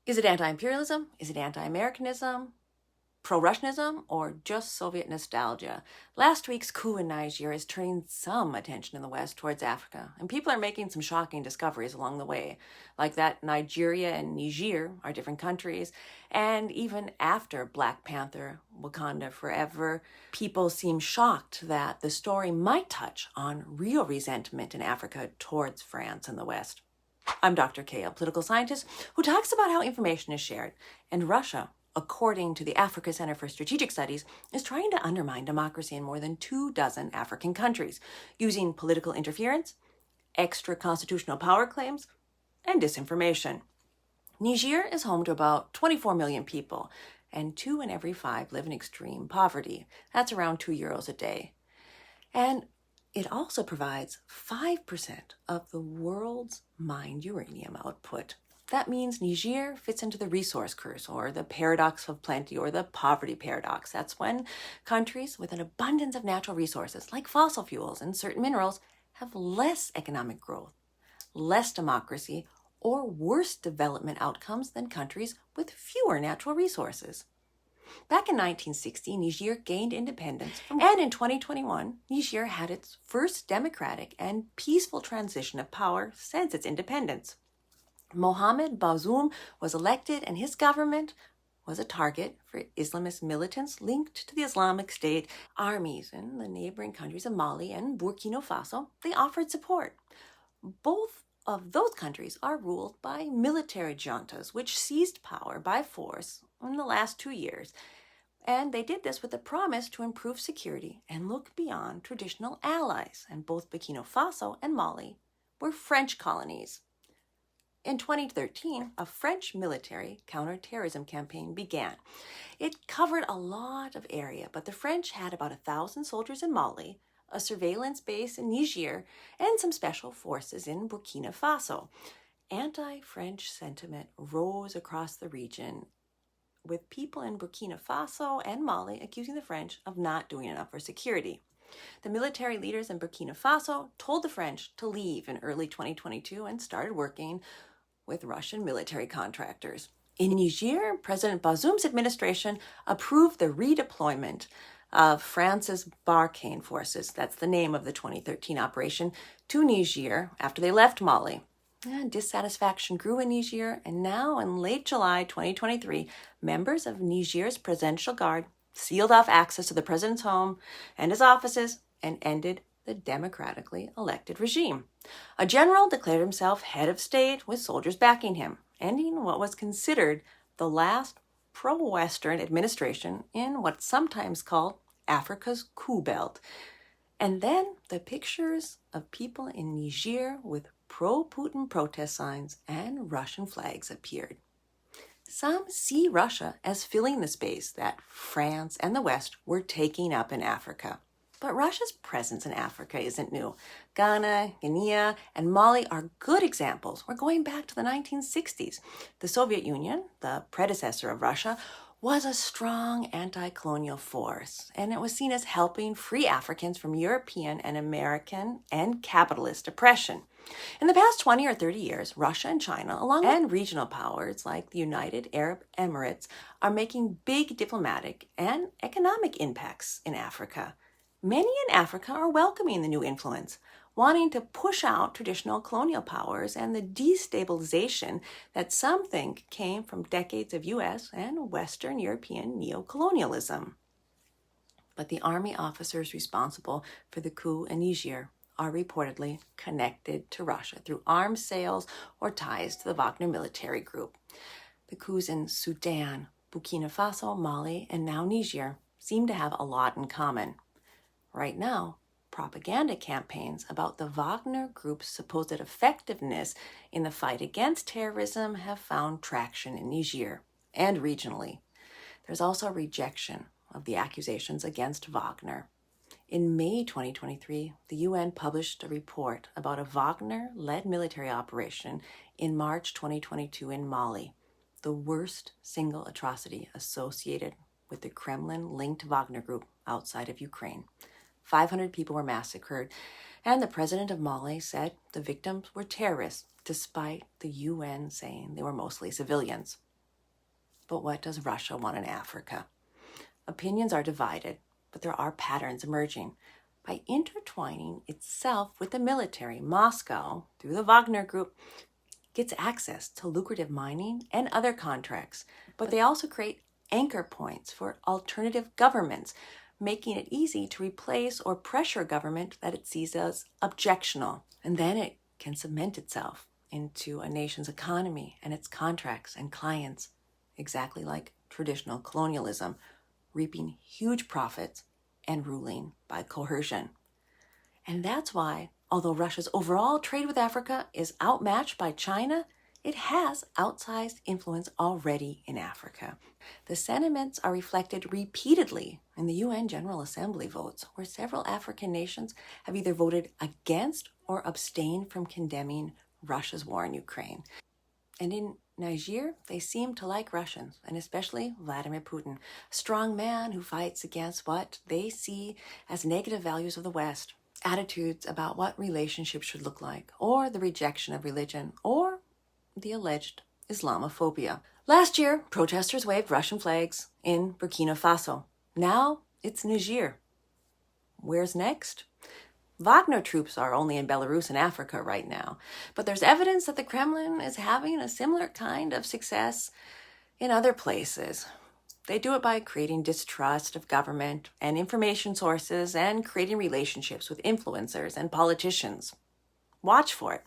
Is it anti-imperialism? Is it anti-Americanism? Pro-Russianism? Or just Soviet nostalgia? Last week's coup in Niger is turning some attention in the West towards Africa, and people are making some shocking discoveries along the way, like that Nigeria and Niger are different countries, and even after Black Panther, Wakanda Forever, people seem shocked that the story might touch on real resentment in Africa towards France and the West. I'm Dr. Kay, a political scientist who talks about how information is shared, and Russia, according to the Africa Center for Strategic Studies, is trying to undermine democracy in more than 24 African countries, using political interference, extra-constitutional power claims, and disinformation. Niger is home to about 24 million people, and 2 in every 5 live in extreme poverty. That's around €2 a day. And it also provides 5% of the world's mined uranium output. That means Niger fits into the resource curse, or the paradox of plenty, or the poverty paradox. That's when countries with an abundance of natural resources, like fossil fuels and certain minerals, have less economic growth, less democracy, or worse development outcomes than countries with fewer natural resources. Back in 1960, Niger gained independence, and in 2021, Niger had its first democratic and peaceful transition of power since its independence. Mohamed Bazoum was elected, and his government was a target for Islamist militants linked to the Islamic State. Armies in the neighboring countries of Mali and Burkina Faso, they offered support. Both of those countries are ruled by military juntas, which seized power by force in the last 2 years. And they did this with a promise to improve security and look beyond traditional allies. And both Burkina Faso and Mali were French colonies. In 2013, a French military counterterrorism campaign began. It covered a lot of area, but the French had about 1,000 soldiers in Mali, a surveillance base in Niger, and some special forces in Burkina Faso. Anti-French sentiment rose across the region, with people in Burkina Faso and Mali accusing the French of not doing enough for security. The military leaders in Burkina Faso told the French to leave in early 2022 and started working with Russian military contractors. In Niger, President Bazoum's administration approved the redeployment of France's Barkhane forces, that's the name of the 2013 operation, to Niger after they left Mali. And dissatisfaction grew in Niger, and now in late July 2023, members of Niger's Presidential Guard sealed off access to the president's home and his offices and ended the democratically elected regime. A general declared himself head of state with soldiers backing him, ending what was considered the last pro-Western administration in what's sometimes called Africa's Coup belt. And then the pictures of people in Niger with pro-Putin protest signs and Russian flags appeared. Some see Russia as filling the space that France and the West were taking up in Africa. But Russia's presence in Africa isn't new. Ghana, Guinea, and Mali are good examples. We're going back to the 1960s. The Soviet Union, the predecessor of Russia, was a strong anti-colonial force, and it was seen as helping free Africans from European and American and capitalist oppression. In the past 20 or 30 years, Russia and China, along with regional powers like the United Arab Emirates, are making big diplomatic and economic impacts in Africa. Many in Africa are welcoming the new influence, wanting to push out traditional colonial powers and the destabilization that some think came from decades of U.S. and Western European neocolonialism. But the army officers responsible for the coup in Niger are reportedly connected to Russia through arms sales or ties to the Wagner military group. The coups in Sudan, Burkina Faso, Mali, and now Niger seem to have a lot in common. Right now, propaganda campaigns about the Wagner Group's supposed effectiveness in the fight against terrorism have found traction in Niger and regionally. There's also rejection of the accusations against Wagner. In May 2023, the UN published a report about a Wagner-led military operation in March 2022 in Mali, the worst single atrocity associated with the Kremlin-linked Wagner Group outside of Ukraine. 500 people were massacred, and the president of Mali said the victims were terrorists, despite the UN saying they were mostly civilians. But what does Russia want in Africa? Opinions are divided, but there are patterns emerging. By intertwining itself with the military, Moscow, through the Wagner Group, gets access to lucrative mining and other contracts. But they also create anchor points for alternative governments, making it easy to replace or pressure government that it sees as objectionable. And then it can cement itself into a nation's economy and its contracts and clients, exactly like traditional colonialism, reaping huge profits and ruling by coercion. And that's why, although Russia's overall trade with Africa is outmatched by China, it has outsized influence already in Africa. The sentiments are reflected repeatedly in the UN General Assembly votes, where several African nations have either voted against or abstained from condemning Russia's war in Ukraine. And in Niger, they seem to like Russians, and especially Vladimir Putin, a strong man who fights against what they see as negative values of the West, attitudes about what relationships should look like, or the rejection of religion, or the alleged Islamophobia. Last year, protesters waved Russian flags in Burkina Faso. Now it's Niger. Where's next? Wagner troops are only in Belarus and Africa right now, but there's evidence that the Kremlin is having a similar kind of success in other places. They do it by creating distrust of government and information sources and creating relationships with influencers and politicians. Watch for it.